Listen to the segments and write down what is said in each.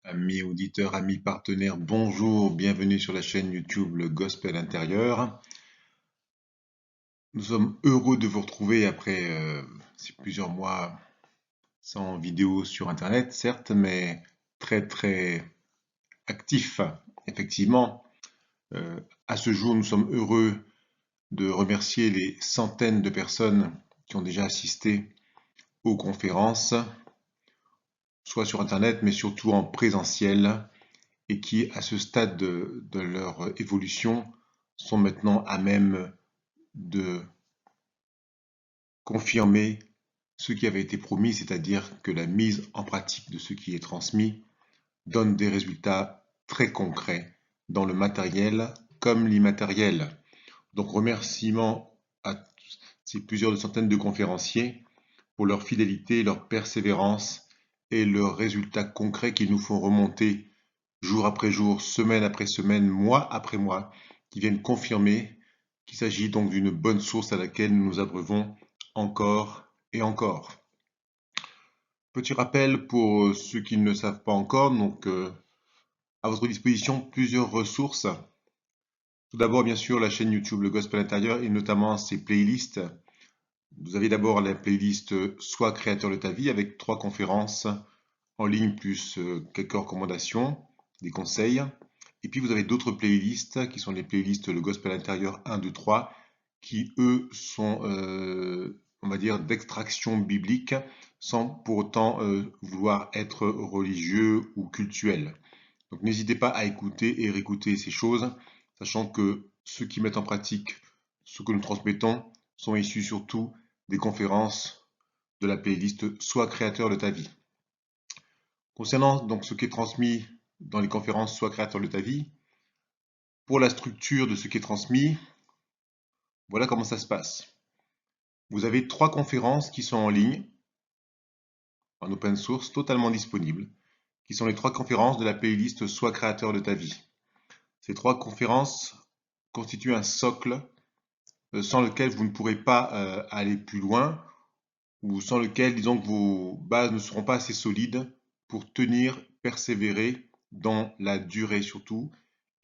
Amis auditeurs, amis partenaires, bonjour, bienvenue sur la chaîne YouTube Le Gospel Intérieur. Nous sommes heureux de vous retrouver après ces plusieurs mois sans vidéo sur Internet, certes, mais très actifs, effectivement. À ce jour, nous sommes heureux de remercier les centaines de personnes qui ont déjà assisté aux conférences, soit sur Internet, mais surtout en présentiel, et qui, à ce stade de leur évolution, sont maintenant à même de confirmer ce qui avait été promis, c'est-à-dire que la mise en pratique de ce qui est transmis donne des résultats très concrets dans le matériel comme l'immatériel. Donc remerciements à ces plusieurs centaines de conférenciers pour leur fidélité, leur persévérance et leurs résultats concrets qui nous font remonter jour après jour, semaine après semaine, mois après mois, qui viennent confirmer qu'il s'agit donc d'une bonne source à laquelle nous nous abreuvons encore et encore. Petit rappel pour ceux qui ne le savent pas encore, donc à votre disposition plusieurs ressources. Tout d'abord, bien sûr, la chaîne YouTube Le Gospel Intérieur et notamment ses playlists. Vous avez d'abord la playlist Sois créateur de ta vie avec 3 conférences en ligne plus quelques recommandations, des conseils. Et puis vous avez d'autres playlists qui sont les playlists Le Gospel Intérieur 1, 2, 3 qui eux sont, on va dire, d'extraction biblique sans pour autant vouloir être religieux ou cultuel. Donc n'hésitez pas à écouter et réécouter ces choses, sachant que ceux qui mettent en pratique ce que nous transmettons sont issus surtout des conférences de la playlist Sois créateur de ta vie. Concernant donc ce qui est transmis dans les conférences Sois créateur de ta vie, pour la structure de ce qui est transmis, voilà comment ça se passe. Vous avez 3 conférences qui sont en ligne, en open source, totalement disponibles, qui sont les 3 conférences de la playlist Sois créateur de ta vie. Ces 3 conférences constituent un socle sans lequel vous ne pourrez pas aller plus loin ou sans lequel, disons que vos bases ne seront pas assez solides pour tenir, persévérer dans la durée surtout,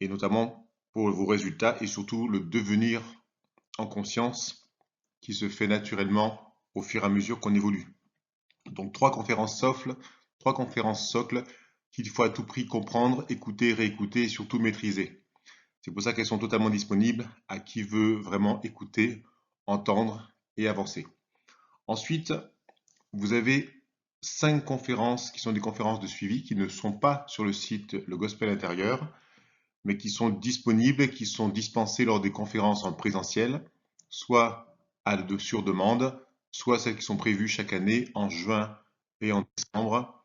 et notamment pour vos résultats et surtout le devenir en conscience qui se fait naturellement au fur et à mesure qu'on évolue. Donc 3 conférences socles qu'il faut à tout prix comprendre, écouter, réécouter et surtout maîtriser. C'est pour ça qu'elles sont totalement disponibles à qui veut vraiment écouter, entendre et avancer. Ensuite, vous avez 5 conférences qui sont des conférences de suivi qui ne sont pas sur le site Le Gospel Intérieur, mais qui sont disponibles et qui sont dispensées lors des conférences en présentiel, soit sur demande, soit celles qui sont prévues chaque année en juin et en décembre,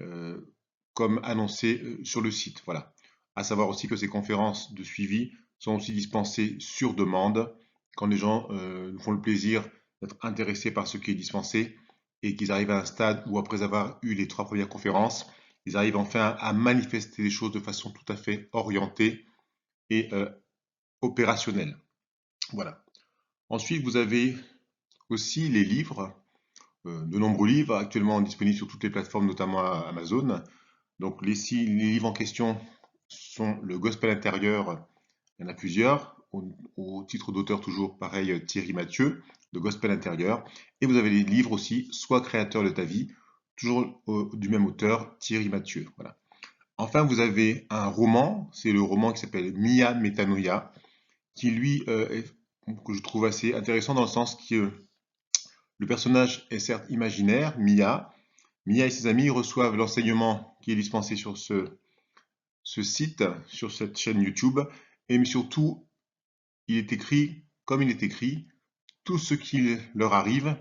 euh, comme annoncé sur le site. Voilà. À savoir aussi que ces conférences de suivi sont aussi dispensées sur demande quand les gens nous font le plaisir d'être intéressés par ce qui est dispensé et qu'ils arrivent à un stade où après avoir eu les 3 premières conférences, ils arrivent enfin à manifester les choses de façon tout à fait orientée et opérationnelle. Voilà. Ensuite, vous avez aussi les livres, de nombreux livres actuellement disponibles sur toutes les plateformes, notamment à Amazon. Donc les livres en question sont le Gospel intérieur, il y en a plusieurs, au titre d'auteur toujours pareil Thierry Mathieu, le Gospel intérieur. Et vous avez les livres aussi, Sois créateur de ta vie, toujours du même auteur, Thierry Mathieu. Voilà. Enfin, vous avez un roman, c'est le roman qui s'appelle Mia Metanoia, qui lui que je trouve assez intéressant dans le sens que le personnage est certes imaginaire, Mia. Mia et ses amis reçoivent l'enseignement qui est dispensé sur ce site, sur cette chaîne YouTube, et surtout, il est écrit, comme il est écrit, tout ce qui leur arrive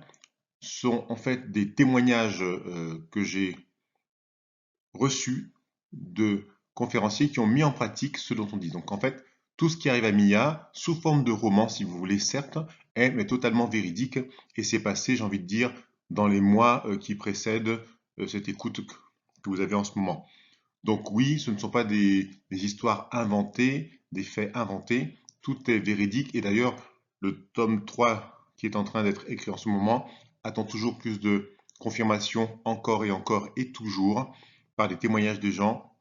sont en fait des témoignages que j'ai reçus de conférenciers qui ont mis en pratique ce dont on dit. Donc en fait, tout ce qui arrive à Mia, sous forme de roman, si vous voulez, certes, est mais totalement véridique et s'est passé, j'ai envie de dire, dans les mois qui précèdent cette écoute que vous avez en ce moment. Donc oui, ce ne sont pas des histoires inventées, des faits inventés, tout est véridique et d'ailleurs le tome 3 qui est en train d'être écrit en ce moment attend toujours plus de confirmations encore et encore et toujours par des témoignages de gens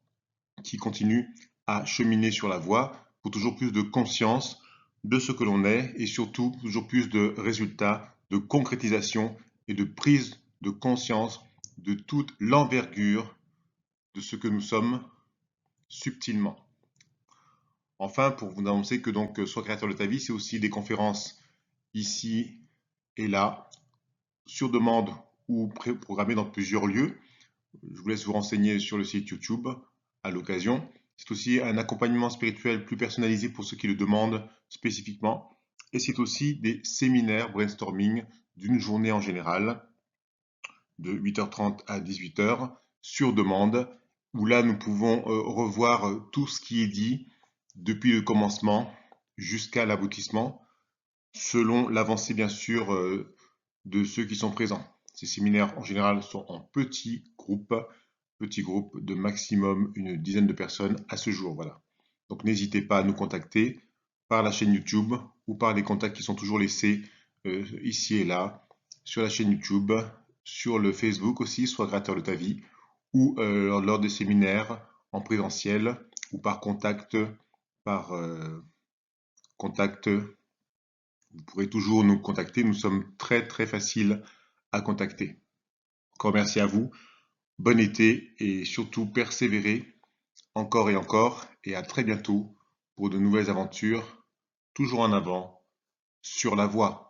qui continuent à cheminer sur la voie pour toujours plus de conscience de ce que l'on est et surtout toujours plus de résultats, de concrétisation et de prise de conscience de toute l'envergure de ce que nous sommes subtilement. Enfin, pour vous annoncer que donc Sois créateur de ta vie, c'est aussi des conférences ici et là, sur demande ou programmées dans plusieurs lieux. Je vous laisse vous renseigner sur le site YouTube à l'occasion. C'est aussi un accompagnement spirituel plus personnalisé pour ceux qui le demandent spécifiquement. Et c'est aussi des séminaires brainstorming d'une journée en général, de 8h30 à 18h, sur demande, où là nous pouvons revoir tout ce qui est dit depuis le commencement jusqu'à l'aboutissement, selon l'avancée bien sûr de ceux qui sont présents. Ces séminaires en général sont en petits groupes de maximum une dizaine de personnes à ce jour. Voilà. Donc n'hésitez pas à nous contacter par la chaîne YouTube ou par les contacts qui sont toujours laissés ici et là sur la chaîne YouTube, sur le Facebook aussi, Sois créateur de ta vie, ou lors des séminaires en présentiel ou par contact, contact. Vous pourrez toujours nous contacter, nous sommes très faciles à contacter. Encore merci à vous, bon été et surtout persévérez encore et à très bientôt pour de nouvelles aventures, toujours en avant, sur la voie.